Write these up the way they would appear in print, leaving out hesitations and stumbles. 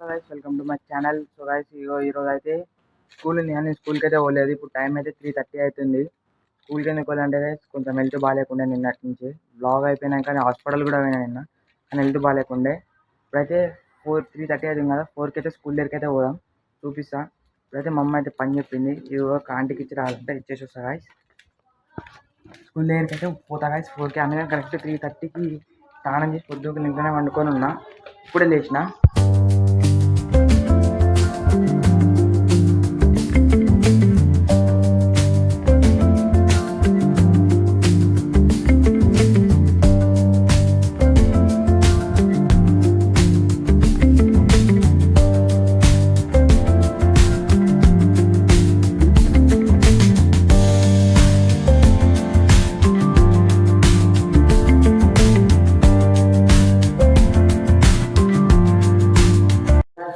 So guys welcome to my channel. So guys ఈరోజు అయితే school ఉంది కానీ స్కూల్కి అయితే పోలేదు. ఇప్పుడు టైం అయితే 3:30 అవుతుంది. స్కూల్కి ఎందుకు పోలేదంటే గైస్ కొంచెం హెల్త్ బాగాలేకుండే నిన్నటి నుంచి. బ్లాగ్ అయిపోయినాక హాస్పిటల్ కూడా పోయినా నిన్న, కానీ హెల్త్ బాగాలేకుండే. ఇప్పుడైతే 3:30 అవుతుంది కదా, 4కి అయితే స్కూల్ దగ్గరికి అయితే పోదాం, చూపిస్తా. ఇప్పుడైతే మా అమ్మ అయితే పని చెప్పింది, ఇది ఒక ఆంటీకి ఇచ్చి రావాలంటే ఇచ్చేసి వస్తా గైస్. స్కూల్ దగ్గరికి అయితే పోతా గైస్ 4కి. అందుకని కరెక్ట్ 3:30కి స్నానం చేసి పొద్దుకు ఇంట్లోనే వండుకొని ఉన్నా. ఇప్పుడే లేచిన.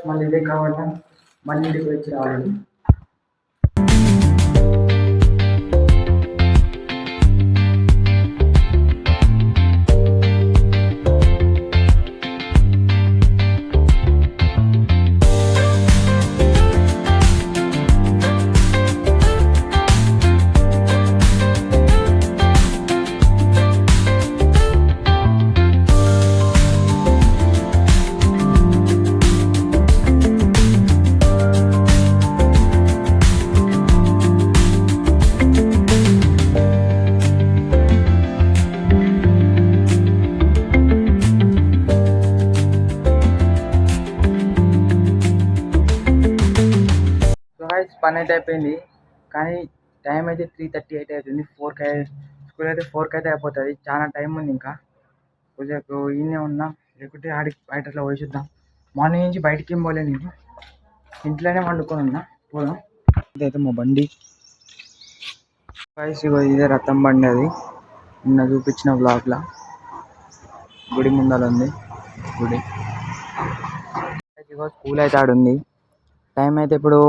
మళ్ళీ ఇదే కావాలంటే మళ్ళీ ఇంటికి వచ్చి రావాలి. పని అయితే అయిపోయింది, కానీ టైం అయితే 3:38 అవుతుంది. 4కి స్కూల్ అయితే 4కి అయితే అయిపోతుంది. చాలా టైం ఉంది ఇంకా. కొద్దిసేపు ఈయనే ఉన్నా, లేకుంటే ఆడికి బయట అట్లా పోయిద్దాం. మార్నింగ్ నుంచి బయటికి ఏం పోలే, నేను ఇంట్లోనే వండుకొని ఉన్నా. పోదాం. ఇదైతే మా బండి గైస్, ఇదే రథం బండి. అది నిన్న చూపించిన బ్లాగ్లా గుడి ముందర ఉంది. గుడి స్కూల్ అయితే ఆడుంది. టైం అయితే ఇప్పుడు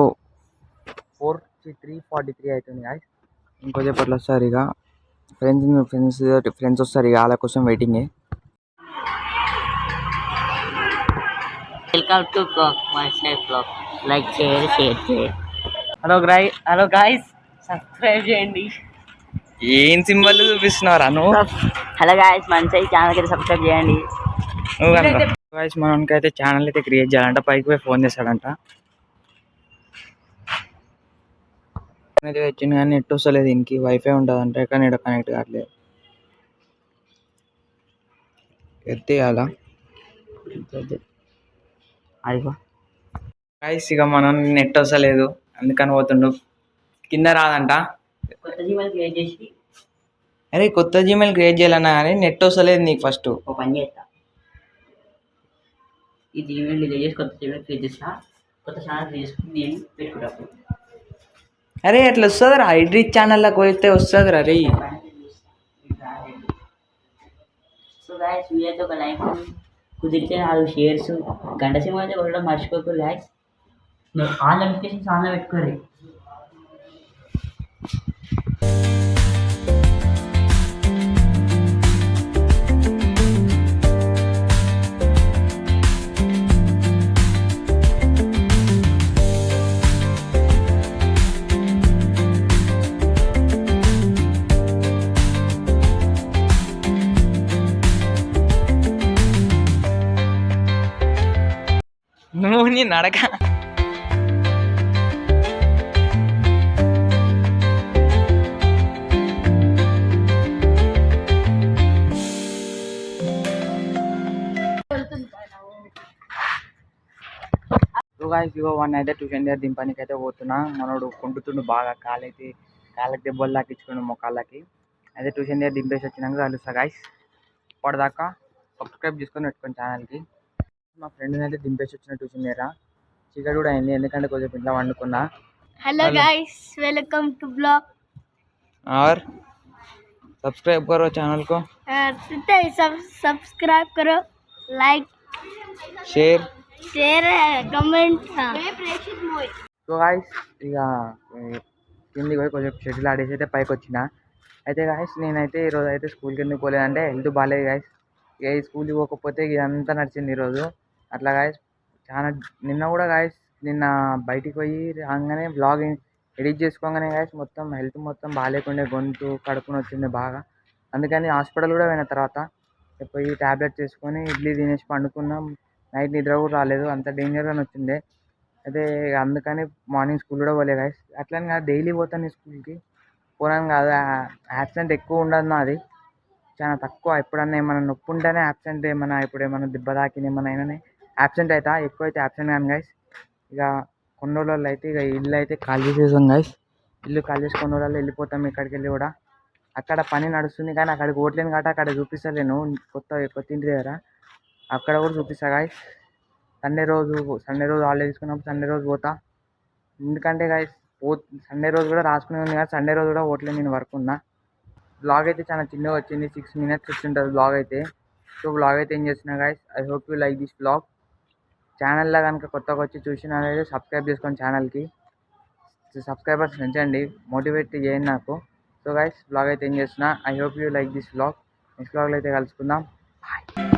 3:43 అవుతుంది గాయస్. ఇంకొద్దిసేపట్లో వస్తారు ఇక ఫ్రెండ్స్ వస్తారు ఇక, వాళ్ళ కోసం waiting. Welcome to my blog. Like చేయండి, షేర్ చేయండి. హలో గాయ్స్, సబ్స్క్రైబ్ చేయండి. ఏం సింబల్ చూపిస్తున్నారా నువ్వు? హలో గాయ్స్, మంచి ఛానల్ కి సబ్స్క్రైబ్ చేయండి. గాయ్స్ మనకైతే ఛానల్ అయితే క్రియేట్ చేయాలంట. పైకి పోయి ఫోన్ చేస్తాడంట. అయితే వచ్చింది కానీ నెట్ వస్తలేదు. దీనికి వైఫై ఉంటుందంట, కానీ ఇక్కడ కనెక్ట్ కావట్లేదు. ఎత్తేయాలా? గాయ్స్ ఇక మనం నెట్ వస్తలేదు, అందుకని పోతుండు. కింద రాదంట. అరే కొత్త జీమెయిల్ క్రియేట్ చేయాలన్నా కానీ నెట్ వస్తలేదు నీకు. ఫస్ట్ ఒక పని చేస్తా, ఈ జీమెయిల్ డిలీట్ చేసి కొత్త జీమెయిల్ క్రియేట్ చేస్తా. కొత్త ఛానల్ క్రియేట్ చేసుకుని నేను పెట్టుకుంటా. అరే అట్లా వస్తుందిరా, ఎడ్రిచ్ ఛానల్లోకి పోతే వస్తుందిరా. రే సో గాయస్, మీరైతే ఒక లైక్, కుదిరితే 4 షేర్స్, గంట సింహం అయితే కొట్టడం మర్చిపోకూడదు గాయస్. ఆల్ నోటిఫికేషన్స్ ఆన్లో పెట్టుకోరు. నువ్వు నీ నడక. వన్ అయితే ట్యూషన్ దగ్గర దింపడానికి అయితే పోతున్నా. మనోడు కొంటుతుండు బాగా, కాళ్ళకి దెబ్బలు తాకించుకుండు మొక్కలకి. అయితే ట్యూషన్ దగ్గర దింపేసి వచ్చినాక కలుస్తా గాయస్. ఇప్పటిదాకా సబ్స్క్రైబ్ చేసుకొని పెట్టుకోండి ఛానల్కి. మా ఫ్రెండ్ అయితే దింపేసి వచ్చిన ట్యూషన్ దగ్గర. చీకటి కూడా అయింది, ఎందుకంటే కొంచెం ఇంట్లో వండుకున్నా. Hello guys, welcome to blog और सब्सक्राइब करो चैनल को, सब्सक्राइब करो, like share comment. So guys ఇక కిందికి పోయి కొంచెం షటిల్ ఆడేసి అయితే పైకి వచ్చిన. అయితే గాయస్ నేనైతే ఈరోజు అయితే స్కూల్కి ఎందుకు పోలేదంటే హెల్త్ బాగాలేదు గాయస్. ఇక ఈ స్కూల్కి పోకపోతే ఇదంతా నడిచింది ఈరోజు. అట్లా గాయస్ చాలా నిన్న కూడా గాయస్ నిన్న బయటికి పోయి రాగానే బ్లాగ్ ఎడిట్ చేసుకోగానే గాయస్ మొత్తం హెల్త్ మొత్తం బాగాలేకుండే, గొంతు కడుపుని వచ్చింది బాగా. అందుకని హాస్పిటల్ కూడా పోయిన తర్వాత పోయి ట్యాబ్లెట్స్ వేసుకొని ఇడ్లీ తినేసి పండుకున్నాం. నైట్ నిద్ర కూడా రాలేదు, అంత డేంజర్గా వచ్చిండే. అయితే అందుకని మార్నింగ్ స్కూల్ కూడా పోలే గాయస్. అట్లని కాదు డైలీ పోతాను స్కూల్కి, పోనాను కాదు. యాబ్సెంట్ ఎక్కువ ఉండదు నాది, చాలా తక్కువ. ఎప్పుడన్నా ఏమైనా నొప్పి ఉంటేనే యాబ్సెంట్, ఏమైనా ఇప్పుడు ఏమైనా దెబ్బ తాకిన ఏమైనా అయినా యాబ్సెంట్ అవుతా, ఎక్కువ అయితే యాబ్సెంట్ కాను గైస్. ఇక కొన్ని రోజులలో అయితే ఇక ఇల్లు అయితే ఖాళీ చేసాం గైస్. ఇల్లు ఖాళీ చేసి కొన్ని రోజులలో వెళ్ళిపోతాం ఇక్కడికి వెళ్ళి కూడా. అక్కడ పని నడుస్తుంది కానీ అక్కడికి పోవట్లేను కాబట్టి అక్కడ చూపిస్తలేను. కొత్త ఇంటి దగ్గర అక్కడ కూడా చూపిస్తా గైస్. సండే రోజు హాలిడే తీసుకున్నప్పుడు సండే రోజు పోతా. ఎందుకంటే గైస్ సండే రోజు కూడా రాసుకునే ఉంది కానీ సండే రోజు కూడా పోవట్లేదు, నేను వర్క్ ఉన్నా. బ్లాగ్ అయితే చాలా చిన్నగా వచ్చింది, 6 minutes వచ్చింటుంది బ్లాగ్ అయితే. సో బ్లాగ్ అయితే ఏం చేస్తున్నా guys, I hope you like this blog. ఛానల్లో కనుక కొత్తగా వచ్చి చూసినట్లయితే సబ్స్క్రైబ్ చేసుకోండి ఛానల్కి. సబ్స్క్రైబర్స్ పెంచండి, మోటివేట్ చేయండి నాకు. సో గైస్ బ్లాగ్ అయితే ఏం చేస్తున్నా, I hope you like this blog. Next బ్లాగ్లో అయితే కలుసుకుందాం. బాయ్.